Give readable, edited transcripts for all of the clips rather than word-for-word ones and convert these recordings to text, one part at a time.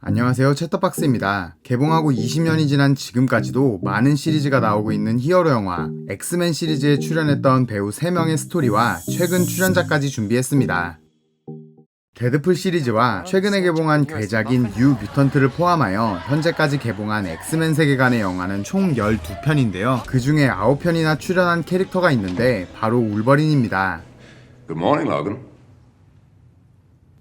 안녕하세요, 챗터박스입니다. 개봉하고 20년이 지난 지금까지도 많은 시리즈가 나오고 있는 히어로 영화 엑스맨 시리즈에 출연했던 배우 3명의 스토리와 최근 출연자까지 준비했습니다. 데드풀 시리즈와 최근에 개봉한 괴작인 뉴 뮤턴트를 포함하여 현재까지 개봉한 엑스맨 세계관의 영화는 총 12편인데요. 그 중에 9편이나 출연한 캐릭터가 있는데 바로 울버린입니다. Good morning, Logan.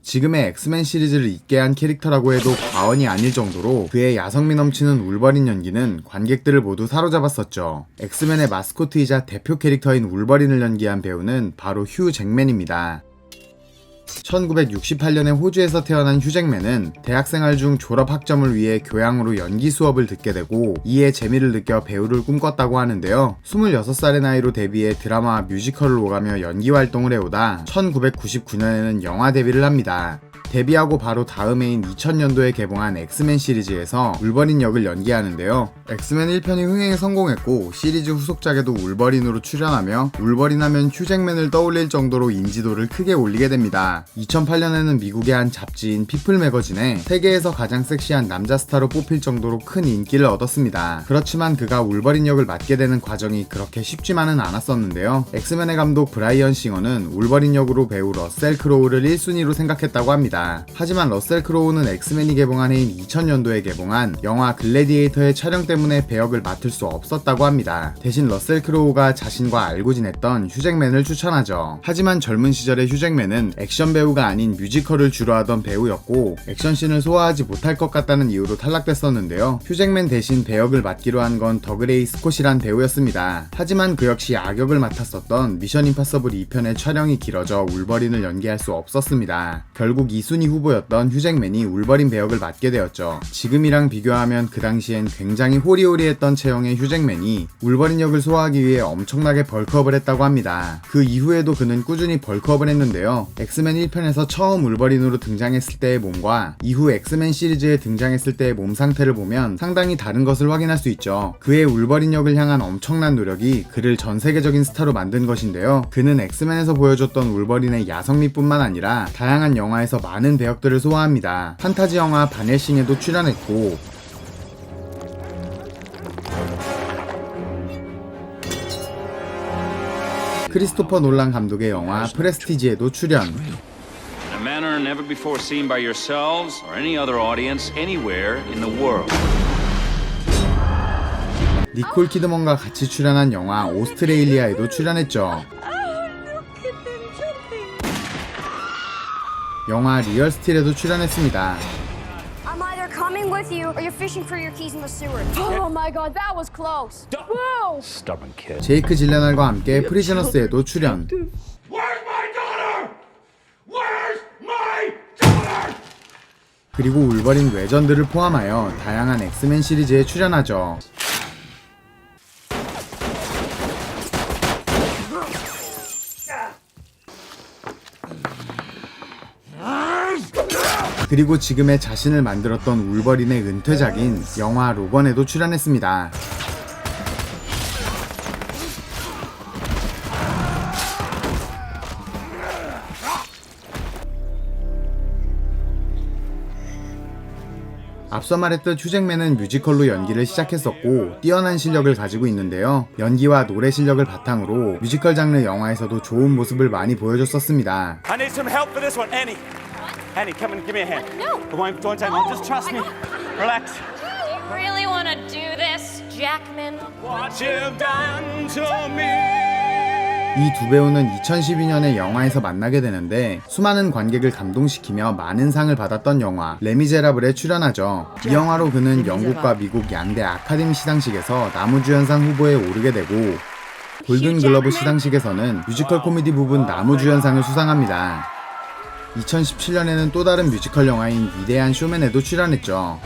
지금의 엑스맨 시리즈를 잇게 한 캐릭터라고 해도 과언이 아닐 정도로 그의 야성미 넘치는 울버린 연기는 관객들을 모두 사로잡았었죠. 엑스맨의 마스코트이자 대표 캐릭터인 울버린을 연기한 배우는 바로 휴 잭맨입니다. 1968년에 호주에서 태어난 휴 잭맨은 대학생활 중 졸업 학점을 위해 교양으로 연기 수업을 듣게 되고 이에 재미를 느껴 배우를 꿈꿨다고 하는데요. 26살의 나이로 데뷔해 드라마와 뮤지컬을 오가며 연기 활동을 해오다 1999년에는 영화 데뷔를 합니다. 데뷔하고 바로 다음 해인 2000년도에 개봉한 엑스맨 시리즈에서 울버린 역을 연기하는데요. 엑스맨 1편이 흥행에 성공했고 시리즈 후속작에도 울버린으로 출연하며 울버린 하면 휴 잭맨을 떠올릴 정도로 인지도를 크게 올리게 됩니다. 2008년에는 미국의 한 잡지인 피플 매거진에 세계에서 가장 섹시한 남자 스타로 뽑힐 정도로 큰 인기를 얻었습니다. 그렇지만 그가 울버린 역을 맡게 되는 과정이 그렇게 쉽지만은 않았었는데요. 엑스맨의 감독 브라이언 싱어는 울버린 역으로 배우 러셀 크로우를 1순위로 생각했다고 합니다. 하지만 러셀 크로우는 엑스맨이 개봉한 해인 2000년도에 개봉한 영화 글래디에이터의 촬영 때문에 배역을 맡을 수 없었다고 합니다. 대신 러셀 크로우가 자신과 알고 지냈던 휴 잭맨을 추천하죠. 하지만 젊은 시절의 휴 잭맨은 액션 배우가 아닌 뮤지컬을 주로 하던 배우였고 액션씬을 소화하지 못할 것 같다는 이유로 탈락됐었는데요. 휴 잭맨 대신 배역을 맡기로 한 건 더그레이 스콧이란 배우였습니다. 하지만 그 역시 악역을 맡았었던 미션 임파서블 2편의 촬영이 길어져 울버린을 연기할 수 없었습니다. 결국 2순위 후보였던 휴 잭맨이 울버린 배역을 맡게 되었죠. 지금이랑 비교하면 그 당시엔 굉장히 호리호리했던 체형의 휴 잭맨이 울버린 역을 소화하기 위해 엄청나게 벌크업을 했다고 합니다. 그 이후에도 그는 꾸준히 벌크업을 했는데요. 엑스맨 1편에서 처음 울버린으로 등장했을 때의 몸과 이후 엑스맨 시리즈에 등장했을 때의 몸 상태를 보면 상당히 다른 것을 확인할 수 있죠. 그의 울버린 역을 향한 엄청난 노력이 그를 전 세계적인 스타로 만든 것인데요. 그는 엑스맨에서 보여줬던 울버린의 야성미뿐만 아니라 다양한 영화에서 많은 배역들을 소화합니다. 판타지 영화 반헬싱에도 출연했고 크리스토퍼 놀란 감독의 영화 프레스티지에도 출연. In a manner never before seen by yourselves or any other audience anywhere in the world. 니콜 키드먼과 같이 출연한 영화 오스트레일리아에도 출연했죠. 영화 리얼 스틸에도 출연했습니다. I'm either coming with you or you're fishing for your keys in the sewer. Oh my god, that was close. Whoa! Stubborn kid. 제이크 질레날과 함께 프리즈너스에도 출연. Where's my daughter? Where's my daughter? 그리고 울버린 레전드를 포함하여 다양한 엑스맨 시리즈에 출연하죠. 그리고 지금의 자신을 만들었던 울버린의 은퇴작인 영화 로건에도 출연했습니다. 앞서 말했듯 휴 잭맨은 뮤지컬로 연기를 시작했었고 뛰어난 실력을 가지고 있는데요. 연기와 노래 실력을 바탕으로 뮤지컬 장르 영화에서도 좋은 모습을 많이 보여줬었습니다. I need some help for this one, Annie. Annie, come and give me a hand. No. Don't take long. Just trust me. Relax. You really want to do this, Jackman? What you've done to me. 이 두 배우는 2012년에 영화에서 만나게 되는데 수많은 관객을 감동시키며 많은 상을 받았던 영화 레미제라블에 출연하죠. 이 영화로 그는 영국과 미국 양대 아카데미 시상식에서 나무주연상 후보에 오르게 되고 골든글러브 시상식에서는 뮤지컬 코미디 부분 나무주연상을 수상합니다. 2017년에는 또 다른 뮤지컬 영화인 위대한 쇼맨에도 출연했죠.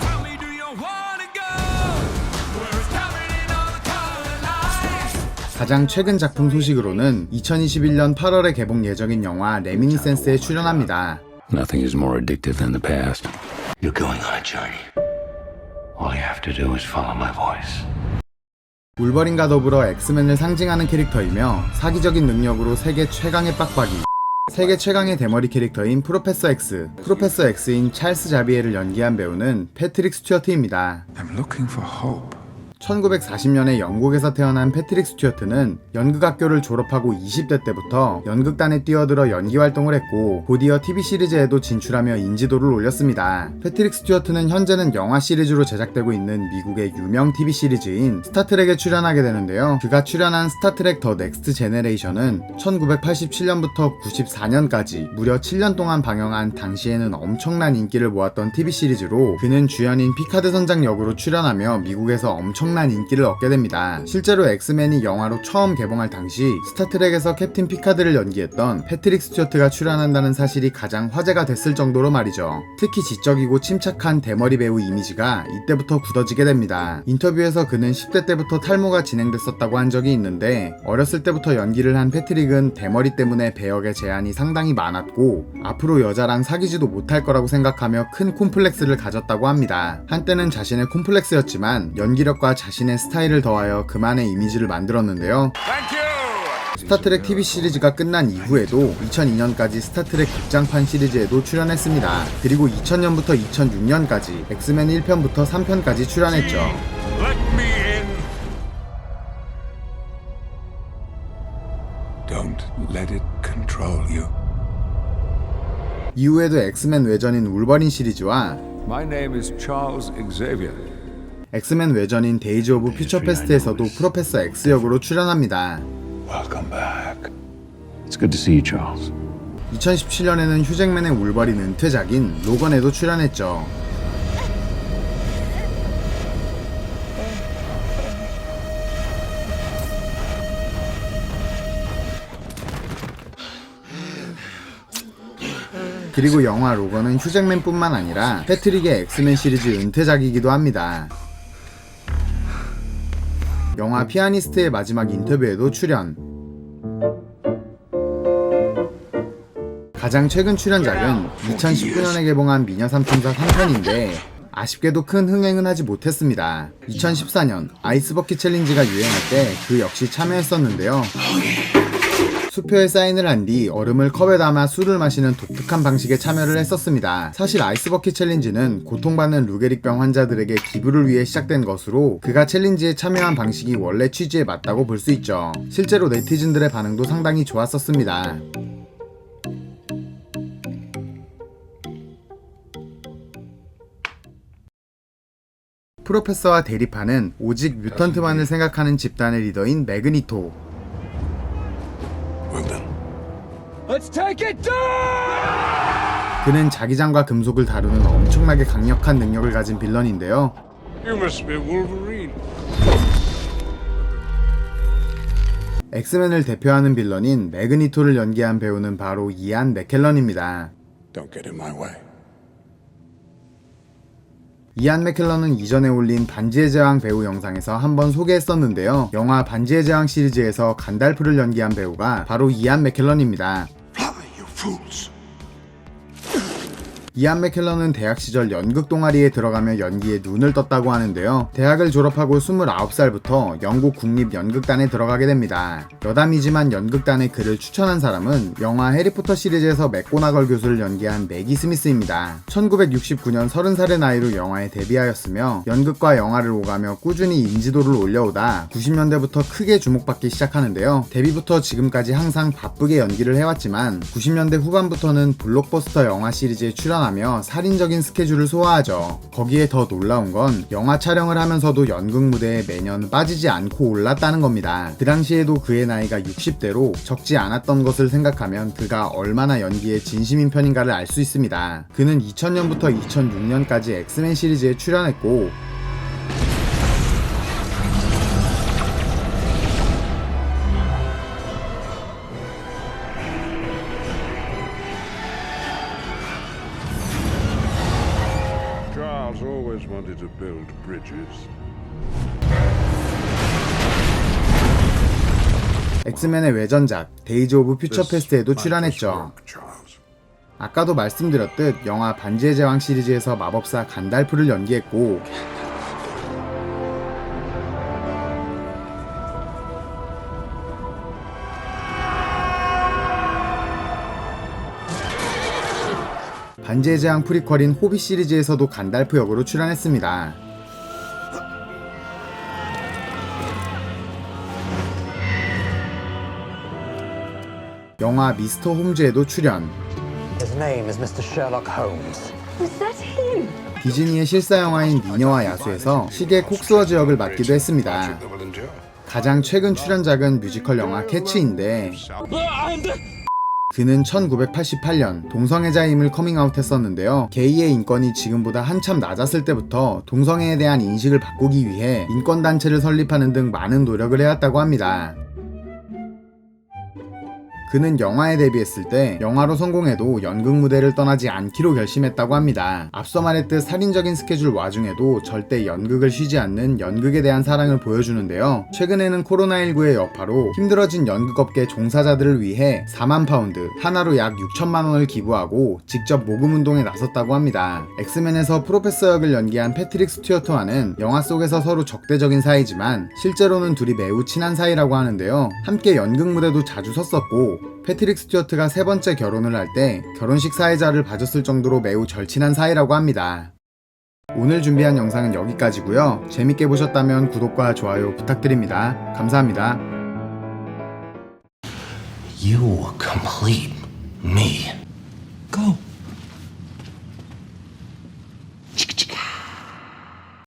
가장 최근 작품 소식으로는 2021년 8월에 개봉 예정인 영화 레미니센스에 출연합니다. Nothing is more addictive than the past. You're going on a journey. All you have to do is follow my voice. 울버린과 더불어 엑스맨을 상징하는 캐릭터이며 사기적인 능력으로 세계 최강의 빡빡이 세계 최강의 대머리 캐릭터인 프로페서 X, 프로페서 X인 찰스 자비에를 연기한 배우는 패트릭 스튜어트입니다. I'm looking for hope. 1940년에 영국에서 태어난 패트릭 스튜어트는 연극학교를 졸업하고 20대 때부터 연극단에 뛰어들어 연기 활동을 했고 곧이어 TV 시리즈에도 진출하며 인지도를 올렸습니다. 패트릭 스튜어트는 현재는 영화 시리즈로 제작되고 있는 미국의 유명 TV 시리즈인 스타트렉에 출연하게 되는데요. 그가 출연한 스타트렉 더 넥스트 제네레이션은 1987년부터 94년까지 무려 7년 동안 방영한 당시에는 엄청난 인기를 모았던 TV 시리즈로 그는 주연인 피카드 선장 역으로 출연하며 미국에서 엄청난 인기를 얻게 됩니다. 실제로 엑스맨이 영화로 처음 개봉할 당시 스타트렉에서 캡틴 피카드를 연기했던 패트릭 스튜어트가 출연한다는 사실이 가장 화제가 됐을 정도로 말이죠. 특히 지적이고 침착한 대머리 배우 이미지가 이때부터 굳어지게 됩니다. 인터뷰에서 그는 10대 때부터 탈모가 진행됐었다고 한 적이 있는데 어렸을 때부터 연기를 한 패트릭은 대머리 때문에 배역의 제한이 상당히 많았고 앞으로 여자랑 사귀지도 못할 거라고 생각하며 큰 콤플렉스를 가졌다고 합니다. 한때는 자신의 콤플렉스였지만 연기력과 자신의 스타일을 더하여 그만의 이미지를 만들었는데요. 스타트렉 TV 시리즈가 끝난 이후에도 2002년까지 스타트렉 극장판 시리즈에도 출연했습니다. 그리고 2000년부터 2006년까지 엑스맨 1편부터 3편까지 출연했죠. Don't let it control you. 이후에도 엑스맨 외전인 울버린 시리즈와 My name is Charles Xavier. 엑스맨 외전인 데이즈 오브 퓨처 패스트에서도 프로페서 X 역으로 출연합니다. Welcome back. It's good to see you, Charles. 2017년에는 휴잭맨의 울버린 은퇴작인 로건에도 출연했죠. 그리고 영화 로건은 휴잭맨뿐만 아니라 패트릭의 엑스맨 시리즈 은퇴작이기도 합니다. 영화 피아니스트의 마지막 인터뷰에도 출연. 가장 최근 출연작은 2019년에 개봉한 미녀 삼총사 3편인데 아쉽게도 큰 흥행은 하지 못했습니다. 2014년 아이스버킷 챌린지가 유행할 때 그 역시 참여했었는데요. 수표에 사인을 한 뒤 얼음을 컵에 담아 술을 마시는 독특한 방식에 참여를 했었습니다. 사실 아이스버킷 챌린지는 고통받는 루게릭병 환자들에게 기부를 위해 시작된 것으로 그가 챌린지에 참여한 방식이 원래 취지에 맞다고 볼 수 있죠. 실제로 네티즌들의 반응도 상당히 좋았었습니다. 프로페서와 대립하는 오직 뮤턴트만을 생각하는 집단의 리더인 매그니토. 그는 자기장과 금속을 다루는 엄청나게 강력한 능력을 가진 빌런인데요. 엑스맨을 대표하는 빌런인 매그니토를 연기한 배우는 바로 이안 맥켈런입니다. Don't get in my way. 이안 맥켈런은 이전에 올린 반지의 제왕 배우 영상에서 한번 소개했었는데요. 영화 반지의 제왕 시리즈에서 간달프를 연기한 배우가 바로 이안 맥켈런입니다. Fly, you fools. 이안 맥켈런은 대학 시절 연극 동아리에 들어가며 연기에 눈을 떴다고 하는데요. 대학을 졸업하고 29살부터 영국 국립연극단에 들어가게 됩니다. 여담이지만 연극단에 그를 추천한 사람은 영화 해리포터 시리즈에서 맥고나걸 교수를 연기한 매기 스미스입니다. 1969년 30살의 나이로 영화에 데뷔하였으며 연극과 영화를 오가며 꾸준히 인지도를 올려오다 90년대부터 크게 주목받기 시작하는데요. 데뷔부터 지금까지 항상 바쁘게 연기를 해왔지만 90년대 후반부터는 블록버스터 영화 시리즈에 출연하며 살인적인 스케줄을 소화하죠. 거기에 더 놀라운 건 영화 촬영을 하면서도 연극 무대에 매년 빠지지 않고 올랐다는 겁니다. 그 당시에도 그의 나이가 60대로 적지 않았던 것을 생각하면 그가 얼마나 연기에 진심인 편인가를 알 수 있습니다. 그는 2000년부터 2006년까지 엑스맨 시리즈에 출연했고 Charles always wanted to build bridges. 엑스맨의 외전작 데이즈 오브 퓨처 패스트에도 출연했죠. Charles. 아까도 말씀드렸듯 영화 반지의 제왕 시리즈에서 마법사 간달프를 연기했고 반지의 제왕 프리퀄인 호빗 시리즈에서도 간달프 역으로 출연했습니다. 영화 미스터 홈즈에도 출연. His name is Mr. Sherlock Holmes. Is that him? 디즈니의 실사 영화인 미녀와 야수에서 시계 콕스워즈 역을 맡기도 했습니다. 가장 최근 출연작은 뮤지컬 영화 캐츠인데 그는 1988년 동성애자임을 커밍아웃했었는데요. 게이의 인권이 지금보다 한참 낮았을 때부터 동성애에 대한 인식을 바꾸기 위해 인권단체를 설립하는 등 많은 노력을 해왔다고 합니다. 그는 영화에 데뷔했을 때 영화로 성공해도 연극 무대를 떠나지 않기로 결심했다고 합니다. 앞서 말했듯 살인적인 스케줄 와중에도 절대 연극을 쉬지 않는 연극에 대한 사랑을 보여주는데요. 최근에는 코로나19의 여파로 힘들어진 연극업계 종사자들을 위해 4만 파운드, 하나로 약 6천만 원을 기부하고 직접 모금 운동에 나섰다고 합니다. 엑스맨에서 프로페서 역을 연기한 패트릭 스튜어트와는 영화 속에서 서로 적대적인 사이지만 실제로는 둘이 매우 친한 사이라고 하는데요. 함께 연극 무대도 자주 섰었고 패트릭 스튜어트가 세 번째 결혼을 할 때 결혼식 사회자를 봐줬을 정도로 매우 절친한 사이라고 합니다. 오늘 준비한 영상은 여기까지고요. 재밌게 보셨다면 구독과 좋아요 부탁드립니다. 감사합니다. You complete me. Go.